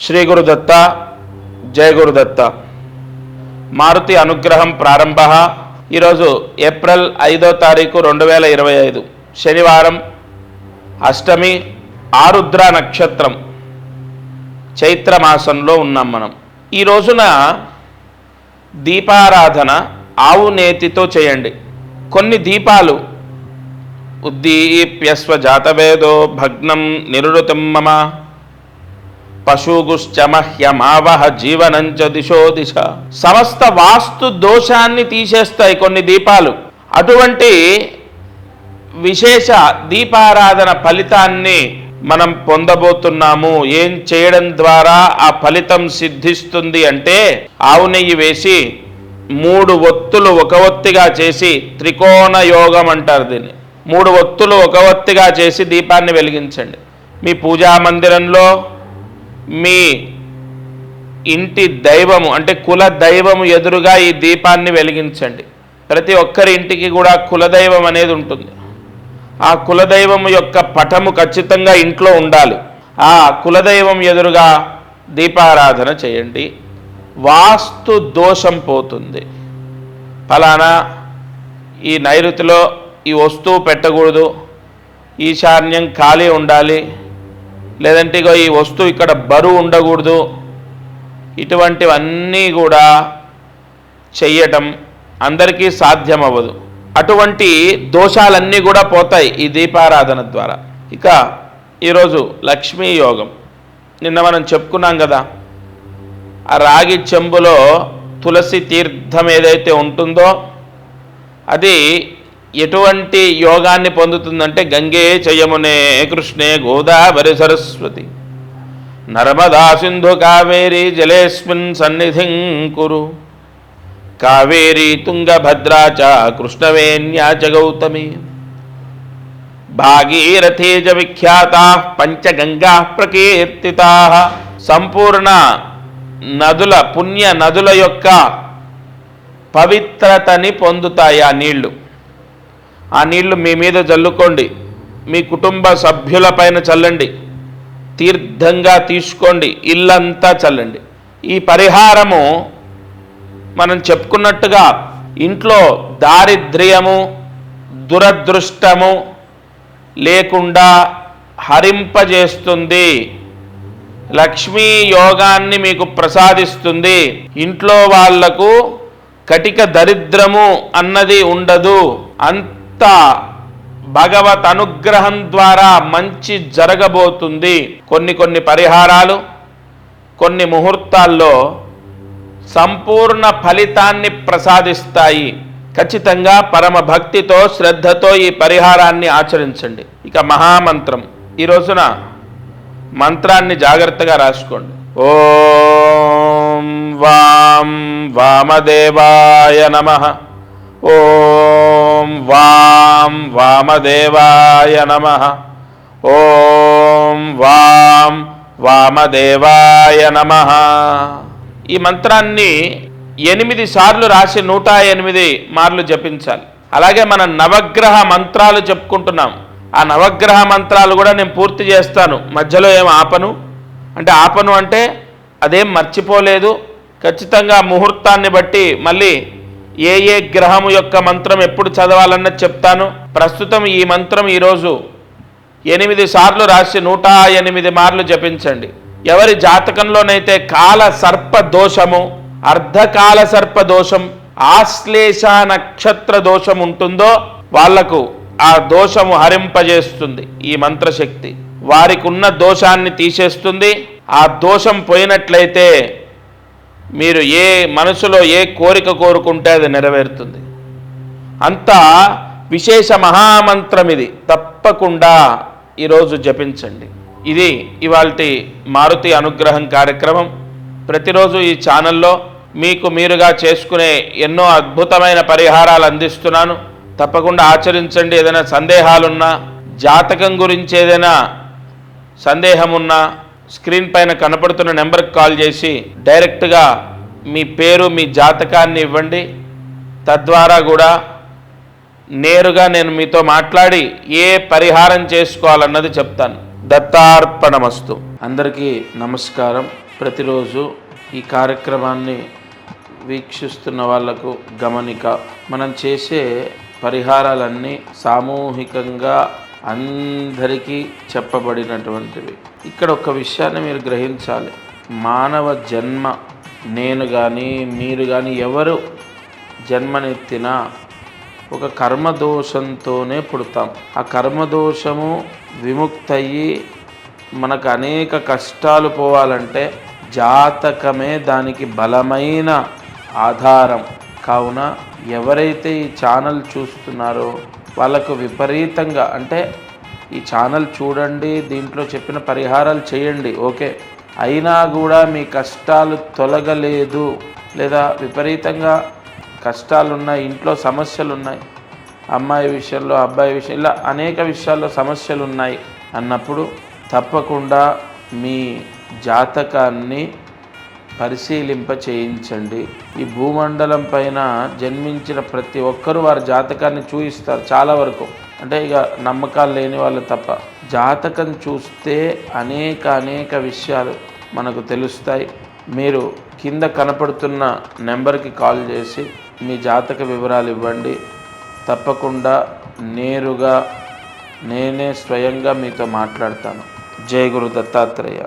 శ్రీ గురుదత్త, జయ గురుదత్త. మారుతి అనుగ్రహం ప్రారంభ. ఈరోజు ఏప్రిల్ 5వ తారీఖు 2025 శనివారం, అష్టమి, ఆరుద్ర నక్షత్రం, చైత్రమాసంలో ఉన్నాం మనం. ఈ రోజున దీపారాధన ఆవు నేతితో చేయండి. కొన్ని దీపాలు ఉద్దీప్యస్వ జాతవేదో భగ్నం నిరుతం మమ పశుగుశ్చమహ్యమావహ జీవనంచ దిశో దిశ. సమస్త వాస్తు దోషాన్ని తీసేస్తాయి కొన్ని దీపాలు. అటువంటి విశేష దీపారాధన ఫలితాన్ని మనం పొందబోతున్నాము. ఏం చేయడం ద్వారా ఆ ఫలితం సిద్ధిస్తుంది అంటే, ఆవు నెయ్యి వేసి 3 ఒత్తులు ఒక ఒత్తిగా చేసి, త్రికోణ యోగం అంటారు దీన్ని. 3 ఒత్తులు ఒక ఒత్తిగా చేసి దీపాన్ని వెలిగించండి. మీ పూజా మందిరంలో మీ ఇంటి దైవము అంటే కుల దైవము ఎదురుగా ఈ దీపాన్ని వెలిగించండి. ప్రతి ఒక్కరి ఇంటికి కూడా కులదైవం అనేది ఉంటుంది. ఆ కులదైవం యొక్క పటము ఖచ్చితంగా ఇంట్లో ఉండాలి. ఆ కులదైవం ఎదురుగా దీపారాధన చేయండి. వాస్తు దోషం పోతుంది. ఫలానా ఈ నైరుతిలో ఈ వస్తువు పెట్టకూడదు, ఈశాన్యం ఖాళీ ఉండాలి, లేదంటే ఈ వస్తువు ఇక్కడ బరువు ఉండకూడదు, ఇటువంటివన్నీ కూడా చెయ్యటం అందరికీ సాధ్యం అవ్వదు. అటువంటి దోషాలన్నీ కూడా పోతాయి ఈ దీపారాధన ద్వారా. ఇక ఈరోజు లక్ష్మీ యోగం. నిన్న మనం చెప్పుకున్నాం కదా, ఆ రాగి చెంబులో తులసి తీర్థం ఏదైతే ఉంటుందో అది ఎటువంటి యోగాన్ని పొందుతుందంటే, గంగే చయమునే కృష్ణే గోదావరి సరస్వతి నర్మదా సింధు కావేరీ జలేస్మిన్ సన్నిధిం కురు కావేరీ తుంగభద్రా చ కృష్ణవేణ్యా చ గౌతమి భాగీరథే చ విఖ్యాతా పంచగంగా ప్రకీర్తితా. సంపూర్ణ నదుల, పుణ్య నదుల యొక్క పవిత్రతని పొందుతాయి ఆ నీళ్లు. ఆ నీళ్లు మీ మీద చల్లుకోండి, మీ కుటుంబ సభ్యులపైన చల్లండి, తీర్థంగా తీసుకోండి, ఇల్లంతా చల్లండి. ఈ పరిహారము మనం చెప్పుకున్నట్టుగా ఇంట్లో దారిద్ర్యము, దురదృష్టము లేకుండా హరింపజేస్తుంది. లక్ష్మీ యోగాన్ని మీకు ప్రసాదిస్తుంది. ఇంట్లో వాళ్లకు కటిక దరిద్రము అన్నది ఉండదు. అంత భగవత్ అనుగ్రహం ద్వారా మంచి జరగబోతుంది. కొన్ని పరిహారాలు కొన్ని ముహూర్తాల్లో సంపూర్ణ ఫలితాన్ని ప్రసాదిస్తాయి. ఖచ్చితంగా పరమ భక్తితో, శ్రద్ధతో ఈ పరిహారాన్ని ఆచరించండి. ఇక మహామంత్రం. ఈ రోజున మంత్రాన్ని జాగ్రత్తగా రాసుకోండి. ఓం వాం వామదేవాయ నమః. ఓం వాం వామదేవాయ నమః. ఓం వాం వామదేవాయ నమః. ఈ మంత్రాన్ని 8 సార్లు రాసి 108 మార్లు జపించాలి. అలాగే మనం నవగ్రహ మంత్రాలు చెప్పుకుంటున్నాం. ఆ నవగ్రహ మంత్రాలు కూడా నేను పూర్తి చేస్తాను, మధ్యలో ఏం ఆపను. ఆపను అంటే అదేం మర్చిపోలేదు. ఖచ్చితంగా ముహూర్తాన్ని బట్టి మళ్ళీ ఏ గ్రహము యొక్క మంత్రం ఎప్పుడు చదవాలన్నది చెప్తాను. ప్రస్తుతం ఈ మంత్రం ఈరోజు 8 సార్లు రాసి 108 మార్లు జపించండి. ఎవరి జాతకంలోనైతే కాల సర్ప దోషము, అర్ధకాల సర్ప దోషం, ఆశ్లేష నక్షత్ర దోషం ఉంటుందో వాళ్లకు ఆ దోషము హరింపజేస్తుంది ఈ మంత్రశక్తి. వారికి ఉన్న దోషాన్ని తీసేస్తుంది. ఆ దోషం పోయినట్లయితే మీరు ఏ మనసులో ఏ కోరిక కోరుకుంటే అది నెరవేరుతుంది. అంత విశేష మహామంత్రం ఇది. తప్పకుండా ఈరోజు జపించండి. ఇది ఇవాల్టి మారుతి అనుగ్రహం కార్యక్రమం. ప్రతిరోజు ఈ ఛానల్లో మీకు మీరుగా చేసుకునే ఎన్నో అద్భుతమైన పరిహారాలు అందిస్తున్నాను. తప్పకుండా ఆచరించండి. ఏదైనా సందేహాలున్నా, జాతకం గురించి ఏదైనా సందేహం ఉన్నా స్క్రీన్ పైన కనపడుతున్న నెంబర్కి కాల్ చేసి డైరెక్ట్గా మీ పేరు, మీ జాతకాన్ని ఇవ్వండి. తద్వారా కూడా నేరుగా నేను మీతో మాట్లాడి ఏ పరిహారం చేసుకోవాలన్నది చెప్తాను. దత్తార్పణమస్తు. అందరికీ నమస్కారం. ప్రతిరోజు ఈ కార్యక్రమాన్ని వీక్షిస్తున్న వాళ్లకు గమనిక, మనం చేసే పరిహారాలన్నీ సామూహికంగా అందరికీ చెప్పబడినటువంటివి. ఇక్కడ ఒక విషయాన్ని మీరు గ్రహించాలి. మానవ జన్మ, నేను కానీ మీరు కానీ ఎవరు జన్మనెత్తినా ఒక కర్మదోషంతోనే పుడతాం. ఆ కర్మదోషము విముక్తయ్యి మనకు అనేక కష్టాలు పోవాలంటే జాతకమే దానికి బలమైన ఆధారం. కావున ఎవరైతే ఈ ఛానల్ చూస్తున్నారో వాళ్ళకు విపరీతంగా, అంటే ఈ ఛానల్ చూడండి, దీంట్లో చెప్పిన పరిహారాలు చేయండి, ఓకే, అయినా కూడా మీ కష్టాలు తొలగలేదు, లేదా విపరీతంగా కష్టాలున్నాయి, ఇంట్లో సమస్యలు ఉన్నాయి, అమ్మాయి విషయంలో అబ్బాయి విషయం, ఇలా అనేక విషయాల్లో సమస్యలు ఉన్నాయి అన్నప్పుడు తప్పకుండా మీ జాతకాన్ని పరిశీలింప చేయించండి. ఈ భూమండలం పైన జన్మించిన ప్రతి ఒక్కరూ వారి జాతకాన్ని చూయిస్తారు చాలా వరకు, అంటే ఇక నమ్మకాలు లేని వాళ్ళు తప్ప. జాతకం చూస్తే అనేక విషయాలు మనకు తెలుస్తాయి. మీరు కింద కనపడుతున్న నెంబర్కి కాల్ చేసి మీ జాతక వివరాలు ఇవ్వండి. తప్పకుండా నేరుగా నేనే స్వయంగా మీతో మాట్లాడతాను. జై గురు దత్తాత్రేయ.